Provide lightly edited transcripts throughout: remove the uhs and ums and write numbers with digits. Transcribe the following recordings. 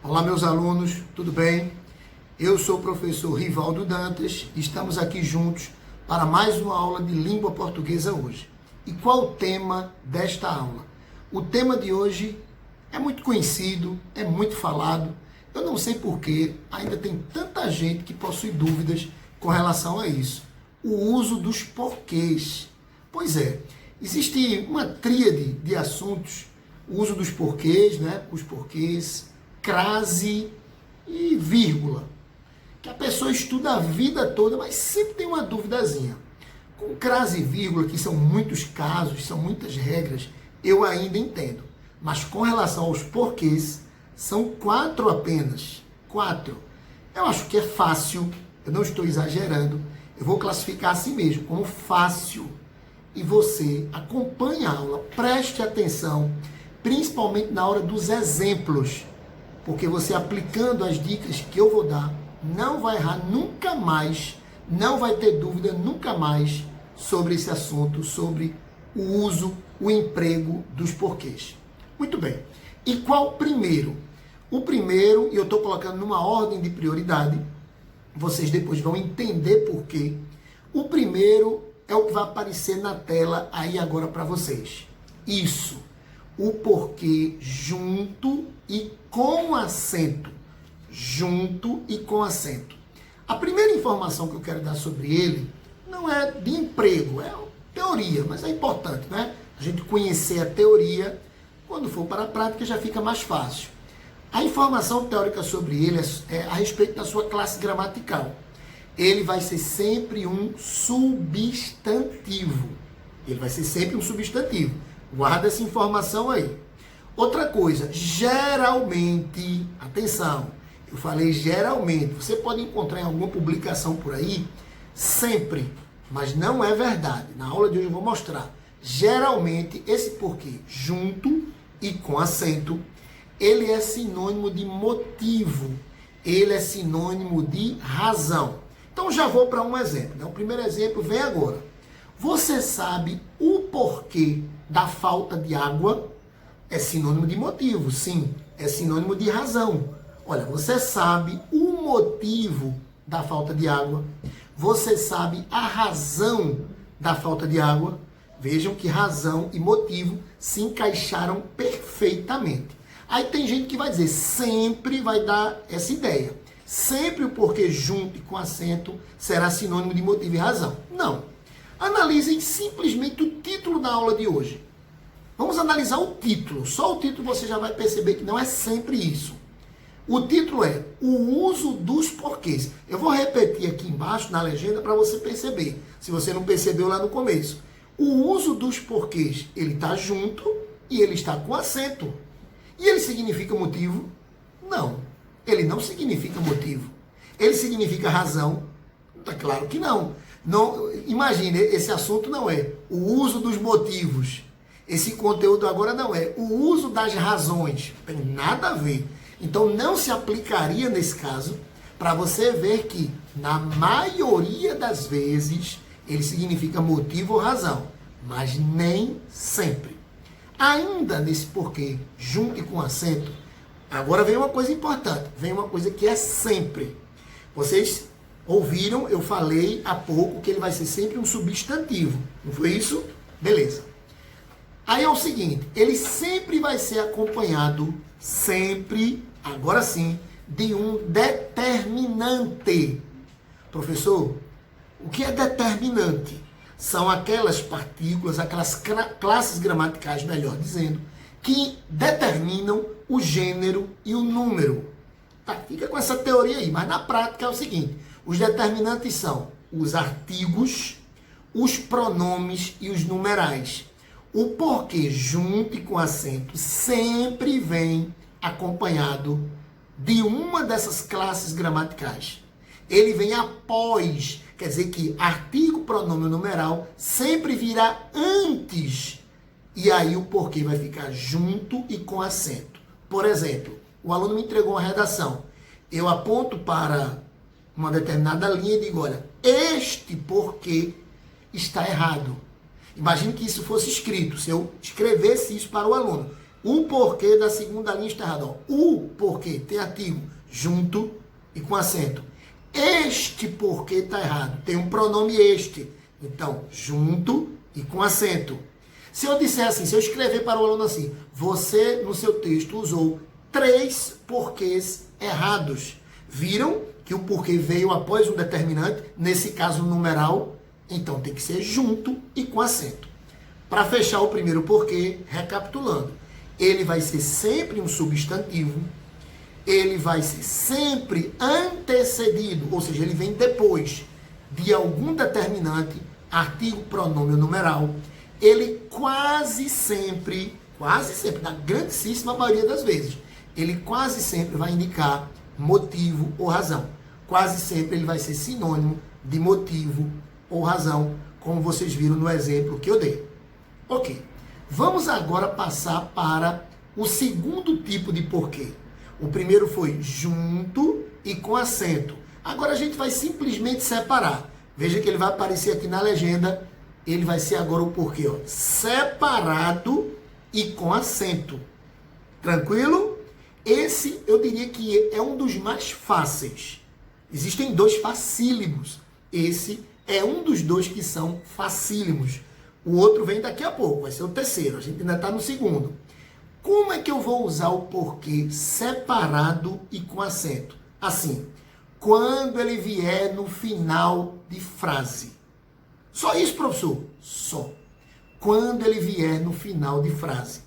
Olá, meus alunos, tudo bem? Eu sou o professor Rivaldo Dantas e estamos aqui juntos para mais uma aula de língua portuguesa hoje. E qual o tema desta aula? O tema de hoje é muito conhecido, é muito falado. Eu não sei por que ainda tem tanta gente que possui dúvidas com relação a isso. O uso dos porquês. Pois é, existe uma tríade de assuntos, o uso dos porquês, né? Os porquês, crase e vírgula, que a pessoa estuda a vida toda, mas sempre tem uma duvidazinha. Com crase e vírgula, que são muitos casos, são muitas regras, eu ainda entendo. Mas com relação aos porquês, são 4 apenas. 4. Eu acho que é fácil, eu não estou exagerando, eu vou classificar assim mesmo, como fácil. E você acompanhe a aula, preste atenção, principalmente na hora dos exemplos, porque você aplicando as dicas que eu vou dar, não vai errar nunca mais, não vai ter dúvida nunca mais sobre esse assunto, sobre o uso, o emprego dos porquês. Muito bem. E qual o primeiro? O primeiro, e eu estou colocando numa ordem de prioridade, vocês depois vão entender por quê. O primeiro é o que vai aparecer na tela aí agora para vocês. Isso. O porquê junto e com acento. Junto e com acento. A primeira informação que eu quero dar sobre ele não é de emprego, é teoria, mas é importante, né? A gente conhecer a teoria, quando for para a prática já fica mais fácil. A informação teórica sobre ele é a respeito da sua classe gramatical. Ele vai ser sempre um substantivo. Ele vai ser sempre um substantivo. Guarda essa informação aí. Outra coisa, geralmente, atenção, eu falei geralmente, você pode encontrar em alguma publicação por aí, sempre, mas não é verdade. Na aula de hoje eu vou mostrar. Geralmente, esse porquê junto e com acento, ele é sinônimo de motivo, ele é sinônimo de razão. Então já vou para um exemplo, né? O primeiro exemplo vem agora. Você sabe o porquê da falta de água? É sinônimo de motivo, sim. É sinônimo de razão. Olha, você sabe o motivo da falta de água? Você sabe a razão da falta de água? Vejam que razão e motivo se encaixaram perfeitamente. Aí tem gente que vai dizer, sempre vai dar essa ideia. Sempre o porquê junto e com acento será sinônimo de motivo e razão. Não. Analisem simplesmente o título da aula de hoje. Vamos analisar o título. Só o título você já vai perceber que não é sempre isso. O título é o uso dos porquês. Eu vou repetir aqui embaixo na legenda para você perceber, se você não percebeu lá no começo. O uso dos porquês, ele está junto e ele está com acento. E ele significa motivo? Não. Ele não significa motivo. Ele significa razão? Tá claro que não. Não, imagine, esse assunto não é o uso dos motivos. Esse conteúdo agora não é o uso das razões. Tem nada a ver. Então não se aplicaria nesse caso, para você ver que na maioria das vezes ele significa motivo ou razão, mas nem sempre. Ainda nesse porquê, junto e com acento, agora vem uma coisa importante, vem uma coisa que é sempre. Vocês ouviram, eu falei há pouco que ele vai ser sempre um substantivo. Não foi isso? Beleza. Aí é o seguinte, ele sempre vai ser acompanhado, sempre, agora sim, de um determinante. Professor, o que é determinante? São aquelas partículas, aquelas classes gramaticais, melhor dizendo, que determinam o gênero e o número. Tá, fica com essa teoria aí, mas na prática é o seguinte, os determinantes são os artigos, os pronomes e os numerais. O porquê junto e com acento sempre vem acompanhado de uma dessas classes gramaticais. Ele vem após, quer dizer que artigo, pronome e numeral sempre virá antes. E aí o porquê vai ficar junto e com acento. Por exemplo, o aluno me entregou uma redação. Eu aponto para uma determinada linha e digo, olha, este porquê está errado. Imagine que isso fosse escrito, se eu escrevesse isso para o aluno. O porquê da segunda linha está errado. Ó. O porquê tem artigo junto e com acento. Este porquê está errado. Tem um pronome este. Então, junto e com acento. Se eu disser assim, se eu escrever para o aluno assim, você no seu texto usou 3 porquês errados. Viram que o porquê veio após um determinante, nesse caso numeral, então tem que ser junto e com acento. Para fechar o primeiro porquê, recapitulando, ele vai ser sempre um substantivo, ele vai ser sempre antecedido, ou seja, ele vem depois de algum determinante, artigo, pronome ou numeral. Ele quase sempre, na grandíssima maioria das vezes, ele quase sempre vai indicar motivo ou razão. Quase sempre ele vai ser sinônimo de motivo ou razão, como vocês viram no exemplo que eu dei. Ok, vamos agora passar para o segundo tipo de porquê. O primeiro foi junto e com acento. Agora a gente vai simplesmente separar. Veja que ele vai aparecer aqui na legenda. Ele vai ser agora o porquê, ó, separado e com acento. Tranquilo? Esse eu diria que é um dos mais fáceis. Existem 2 facílimos. Esse é um dos 2 que são facílimos. O outro vem daqui a pouco, vai ser o terceiro. A gente ainda está no segundo. Como é que eu vou usar o porquê separado e com acento? Assim, quando ele vier no final de frase. Só isso, professor? Só. Quando ele vier no final de frase.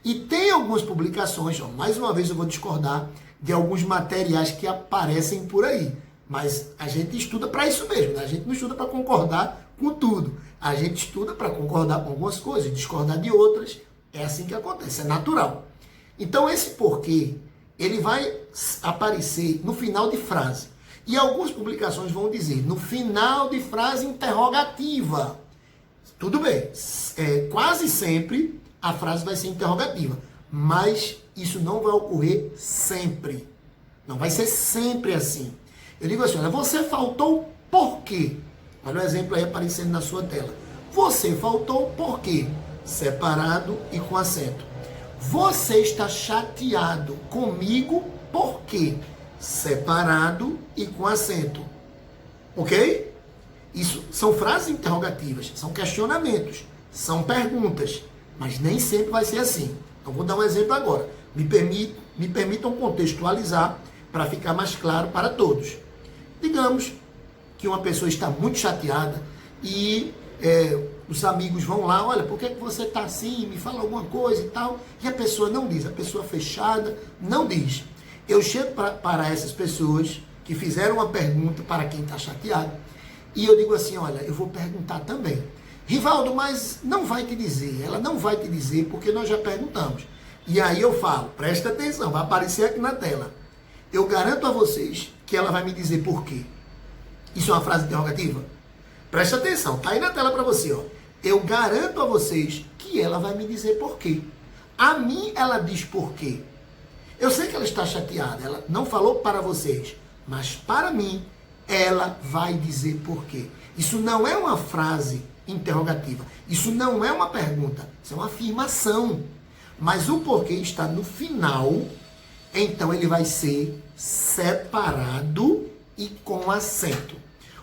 E tem algumas publicações, ó, mais uma vez eu vou discordar de alguns materiais que aparecem por aí. Mas a gente estuda para isso mesmo, né? A gente não estuda para concordar com tudo. A gente estuda para concordar com algumas coisas, discordar de outras. É assim que acontece, é natural. Então esse porquê, ele vai aparecer no final de frase. E algumas publicações vão dizer, no final de frase interrogativa. Tudo bem, quase sempre a frase vai ser interrogativa, mas isso não vai ocorrer sempre. Não vai ser sempre assim. Eu digo assim, olha, você faltou por quê? Olha o exemplo aí aparecendo na sua tela. Você faltou por quê? Separado e com acento. Você está chateado comigo por quê? Separado e com acento. Ok? Isso são frases interrogativas, são questionamentos, são perguntas, mas nem sempre vai ser assim. Então vou dar um exemplo agora. Me permitam contextualizar para ficar mais claro para todos. Digamos que uma pessoa está muito chateada e os amigos vão lá, olha, por que você está assim? Me fala alguma coisa e tal. E a pessoa não diz, a pessoa fechada não diz. Eu chego para essas pessoas que fizeram uma pergunta para quem está chateado e eu digo assim, olha, eu vou perguntar também. Rivaldo, mas não vai te dizer, ela não vai te dizer porque nós já perguntamos. E aí eu falo, presta atenção, vai aparecer aqui na tela. Eu garanto a vocês que ela vai me dizer por quê. Isso é uma frase interrogativa? Presta atenção, tá aí na tela para você, ó. Eu garanto a vocês que ela vai me dizer por quê. A mim ela diz por quê. Eu sei que ela está chateada, ela não falou para vocês, mas para mim, ela vai dizer por quê. Isso não é uma frase interrogativa, isso não é uma pergunta, isso é uma afirmação. Mas o porquê está no final, então ele vai ser separado e com acento.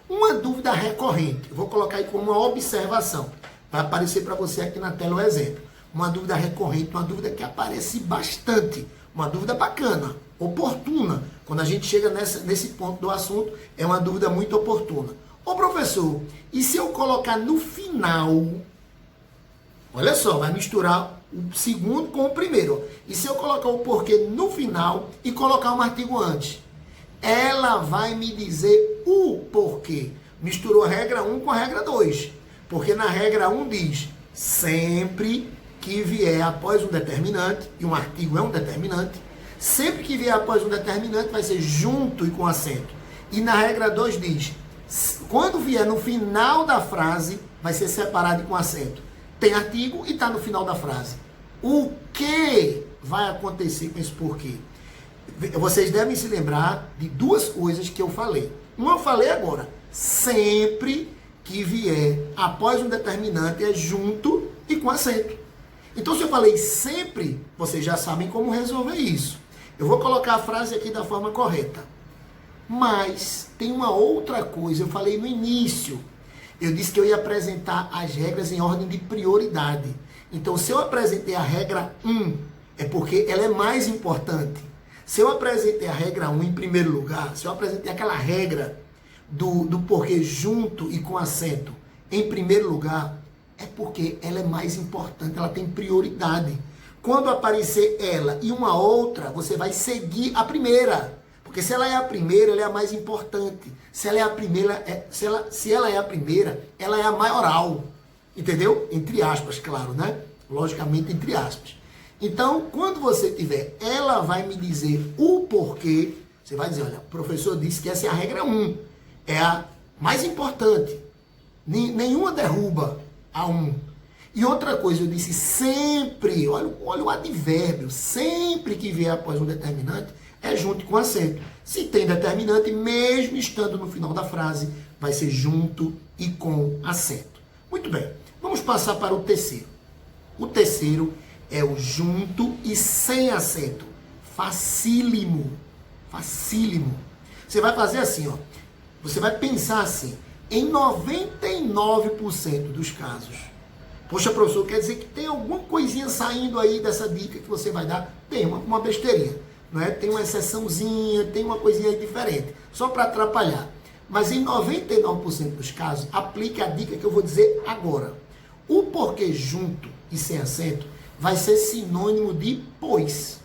Uma dúvida recorrente, eu vou colocar aí como uma observação, vai aparecer para você aqui na tela o exemplo. Uma dúvida recorrente, uma dúvida que aparece bastante. Uma dúvida bacana, oportuna. Quando a gente chega nesse ponto do assunto, é uma dúvida muito oportuna. Ô professor, e se eu colocar no final, olha só, vai misturar o segundo com o primeiro. E se eu colocar o porquê no final e colocar um artigo antes? Ela vai me dizer o porquê. Misturou a regra 1 com a regra 2. Porque na regra 1 diz, sempre que vier após um determinante, e um artigo é um determinante, sempre que vier após um determinante vai ser junto e com acento. E na regra 2 diz, quando vier no final da frase, vai ser separado e com acento. Tem artigo e está no final da frase. O que vai acontecer com esse porquê? Vocês devem se lembrar de 2 coisas que eu falei. Uma eu falei agora, sempre que vier após um determinante é junto e com acento. Então, se eu falei sempre, vocês já sabem como resolver isso. Eu vou colocar a frase aqui da forma correta. Mas tem uma outra coisa, eu falei no início. Eu disse que eu ia apresentar as regras em ordem de prioridade. Então, se eu apresentei a regra 1, é porque ela é mais importante. Se eu apresentei a regra 1 em primeiro lugar, se eu apresentei aquela regra do porquê junto e com acento em primeiro lugar, é porque ela é mais importante, ela tem prioridade. Quando aparecer ela e uma outra, você vai seguir a primeira. Porque se ela é a primeira, ela é a mais importante. Se ela é a primeira, se ela é a primeira, ela é a maioral. Entendeu? Entre aspas, claro, né? Logicamente, entre aspas. Então, quando você tiver, ela vai me dizer o porquê. Você vai dizer, olha, o professor disse que essa é a regra 1. É a mais importante. Nenhuma derruba a 1. E outra coisa, eu disse sempre, olha o advérbio, sempre que vier após um determinante, é junto com acento. Se tem determinante, mesmo estando no final da frase, vai ser junto e com acento. Muito bem, vamos passar para o terceiro. O terceiro é o junto e sem acento. Facílimo. Facílimo. Você vai fazer assim, ó. Você vai pensar assim, em 99% dos casos. Poxa, professor, quer dizer que tem alguma coisinha saindo aí dessa dica que você vai dar? Tem uma besteirinha, não é? Tem uma exceçãozinha, tem uma coisinha diferente, só para atrapalhar. Mas em 99% dos casos, aplique a dica que eu vou dizer agora. O porquê junto e sem acento vai ser sinônimo de pois.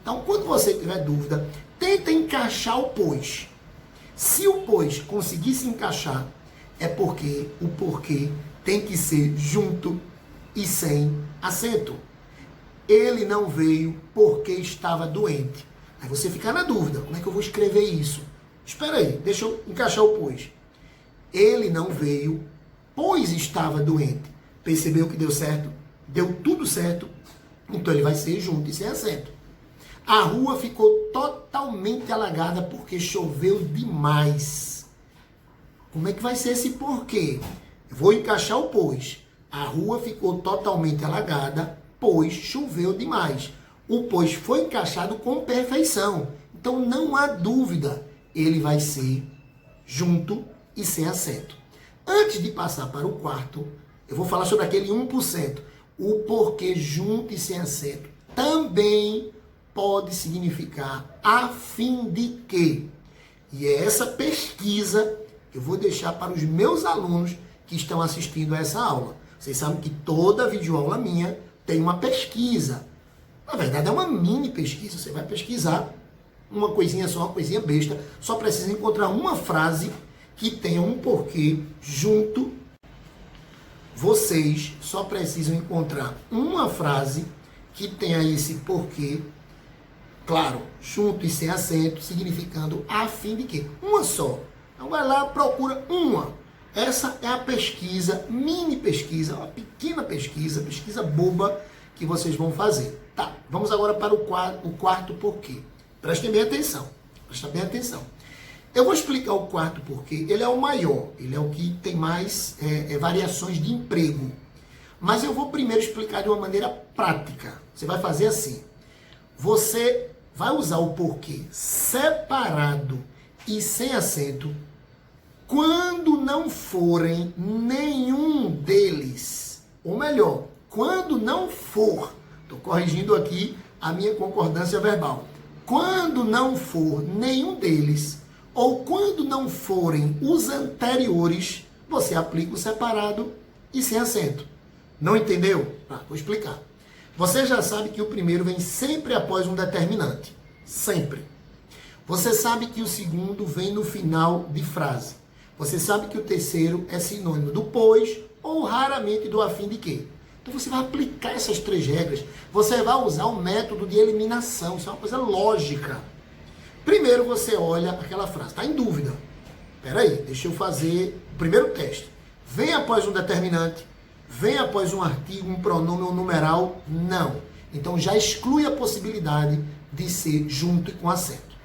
Então, quando você tiver dúvida, tenta encaixar o pois. Se o pois conseguir se encaixar, é porque o porquê tem que ser junto e sem acento. Ele não veio porque estava doente. Aí você fica na dúvida, como é que eu vou escrever isso? Espera aí, deixa eu encaixar o pois. Ele não veio, pois estava doente. Percebeu que deu certo? Deu tudo certo. Então ele vai ser junto e sem acento. A rua ficou totalmente alagada porque choveu demais. Como é que vai ser esse porquê? Eu vou encaixar o pois. A rua ficou totalmente alagada, pois choveu demais. O pois foi encaixado com perfeição. Então não há dúvida, ele vai ser junto e sem acento. Antes de passar para o quarto, eu vou falar sobre aquele 1%. O porquê junto e sem acento também pode significar a fim de que. E é essa pesquisa que eu vou deixar para os meus alunos que estão assistindo a essa aula. Vocês sabem que toda videoaula minha tem uma pesquisa. Na verdade, é uma mini pesquisa. Você vai pesquisar uma coisinha só, uma coisinha besta. Só precisa encontrar uma frase que tenha um porquê junto. Vocês só precisam encontrar uma frase que tenha esse porquê, claro, junto e sem acento, significando a fim de quê? Uma só. Então vai lá, procura uma. Essa é a pesquisa, mini pesquisa, uma pequena pesquisa, pesquisa boba que vocês vão fazer. Tá, vamos agora para o quarto porquê. Prestem bem atenção, prestem bem atenção. Eu vou explicar o quarto porquê, ele é o maior, ele é o que tem mais variações de emprego. Mas eu vou primeiro explicar de uma maneira prática. Você vai fazer assim, você vai usar o porquê separado e sem acento quando não forem nenhum deles, ou melhor, quando não for, estou corrigindo aqui a minha concordância verbal, quando não for nenhum deles, ou quando não forem os anteriores, você aplica o separado e sem acento. Não entendeu? Vou explicar. Você já sabe que o primeiro vem sempre após um determinante. Sempre. Você sabe que o segundo vem no final de frase. Você sabe que o terceiro é sinônimo do pois ou raramente do a fim de quê. Então você vai aplicar essas três regras. Você vai usar o método de eliminação. Isso é uma coisa lógica. Primeiro você olha aquela frase. Está em dúvida. Espera aí, deixa eu fazer o primeiro teste. Vem após um determinante. Vem após um artigo, um pronome ou um numeral? Não. Então já exclui a possibilidade de ser junto e com acento.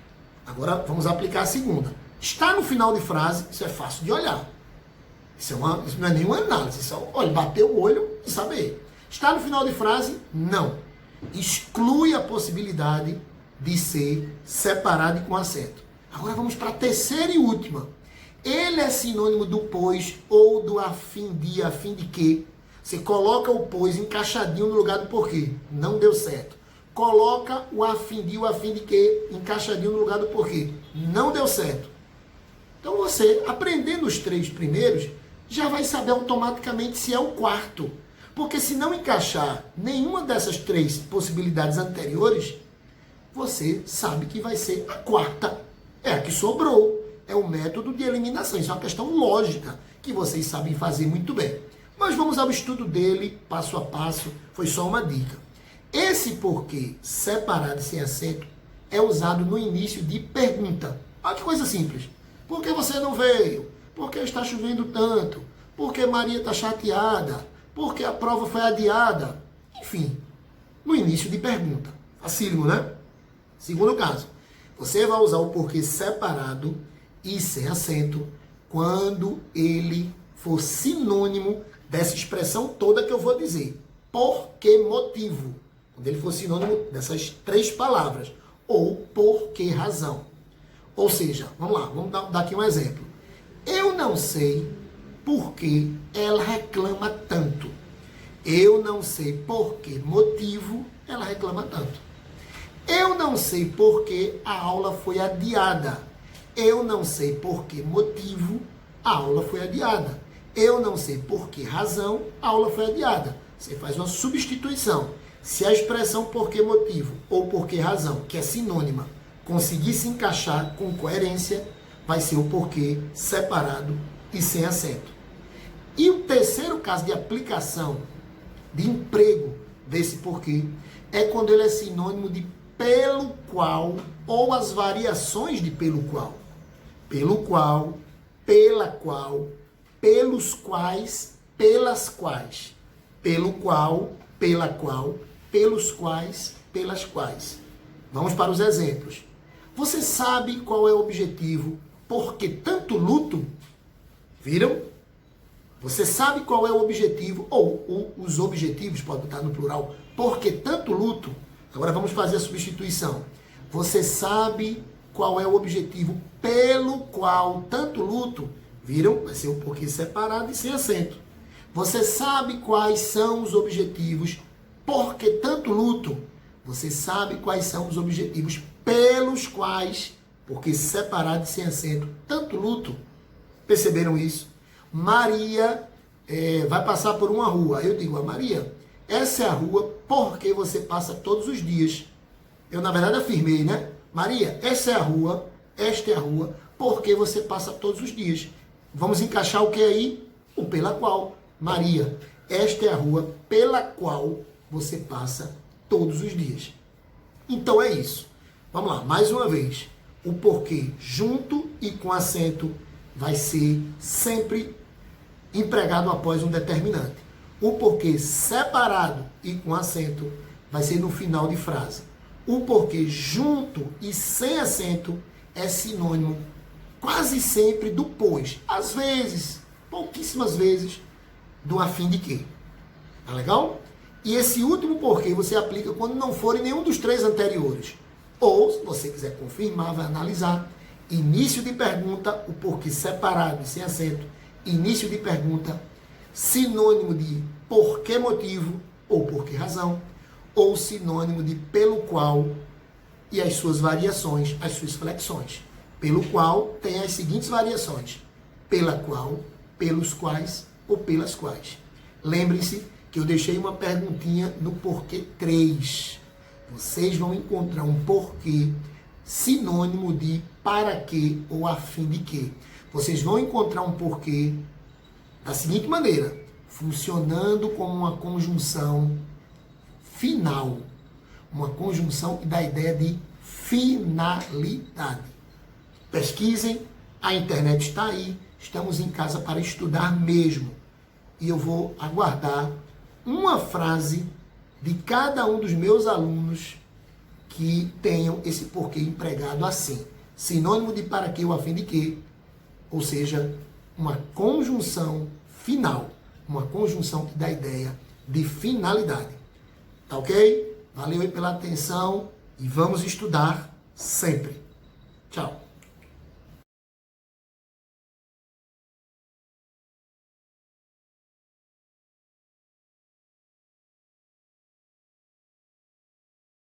Agora vamos aplicar a segunda. Está no final de frase, isso é fácil de olhar. Isso não é nenhuma análise. Isso é, olha, bater o olho e saber. Está no final de frase? Não. Exclui a possibilidade de ser separado e com acento. Agora vamos para a terceira e última. Ele é sinônimo do pois ou do a fim de que. Você coloca o pois encaixadinho no lugar do porquê. Não deu certo. Coloca o a fim de que encaixadinho no lugar do porquê. Não deu certo. Então você, aprendendo os três primeiros, já vai saber automaticamente se é o quarto. Porque se não encaixar nenhuma dessas três possibilidades anteriores, você sabe que vai ser a quarta. É a que sobrou. É o método de eliminação. Isso é uma questão lógica que vocês sabem fazer muito bem. Mas vamos ao estudo dele, passo a passo. Foi só uma dica. Esse porquê separado e sem acento é usado no início de pergunta. Olha que coisa simples. Por que você não veio? Por que está chovendo tanto? Por que Maria está chateada? Por que a prova foi adiada? Enfim, no início de pergunta. Facílimo, né? Segundo caso, você vai usar o porquê separado e sem acento quando ele for sinônimo dessa expressão toda que eu vou dizer. Por que motivo? Quando ele for sinônimo dessas três palavras. Ou por que razão. Ou seja, vamos lá, vamos dar aqui um exemplo. Eu não sei por que ela reclama tanto. Eu não sei por que motivo ela reclama tanto. Eu não sei por que a aula foi adiada. Eu não sei por que motivo a aula foi adiada. Eu não sei por que razão a aula foi adiada. Você faz uma substituição. Se a expressão por que motivo ou por que razão, que é sinônima, conseguir se encaixar com coerência, vai ser o porquê separado e sem acento. E o terceiro caso de aplicação, de emprego desse porquê, é quando ele é sinônimo de pelo qual ou as variações de pelo qual. Pelo qual, pela qual, pelos quais, pelas quais. Pelo qual, pela qual, pelos quais, pelas quais. Vamos para os exemplos. Você sabe qual é o objetivo? Por que tanto luto? Viram? Você sabe qual é o objetivo, ou os objetivos, pode botar no plural, por que tanto luto? Agora vamos fazer a substituição. Você sabe qual é o objetivo pelo qual tanto luto? Viram? Vai ser um porquê separado e sem acento. Você sabe quais são os objetivos por que tanto luto? Você sabe quais são os objetivos pelos quais, porque separado e sem acento, tanto luto. Perceberam isso? Maria vai passar por uma rua. Eu digo a Maria, essa é a rua porque você passa todos os dias. Eu, na verdade, afirmei, né? Maria, essa é a rua, esta é a rua, porque você passa todos os dias. Vamos encaixar o que aí? O pela qual. Maria, esta é a rua pela qual você passa todos os dias. Então é isso. Vamos lá, mais uma vez. O porquê junto e com acento vai ser sempre empregado após um determinante. O porquê separado e com acento vai ser no final de frase. O porquê junto e sem acento é sinônimo quase sempre do pois. Às vezes, pouquíssimas vezes, do a fim de que. Tá legal? E esse último porquê você aplica quando não for em nenhum dos três anteriores. Ou, se você quiser confirmar, vai analisar. Início de pergunta, o porquê separado e sem acento. Início de pergunta, sinônimo de por que motivo ou por que razão. Ou sinônimo de pelo qual e as suas variações, as suas flexões. Pelo qual tem as seguintes variações. Pela qual, pelos quais ou pelas quais. Lembrem-se que eu deixei uma perguntinha no porquê 3. Vocês vão encontrar um porquê sinônimo de para que ou a fim de que. Vocês vão encontrar um porquê da seguinte maneira, funcionando como uma conjunção final. Uma conjunção que dá a ideia de finalidade. Pesquisem, a internet está aí, estamos em casa para estudar mesmo. E eu vou aguardar uma frase de cada um dos meus alunos que tenham esse porquê empregado assim. Sinônimo de para que ou a fim de que, ou seja, uma conjunção final, uma conjunção que dá a ideia de finalidade. Tá ok? Valeu aí pela atenção e vamos estudar sempre. Tchau.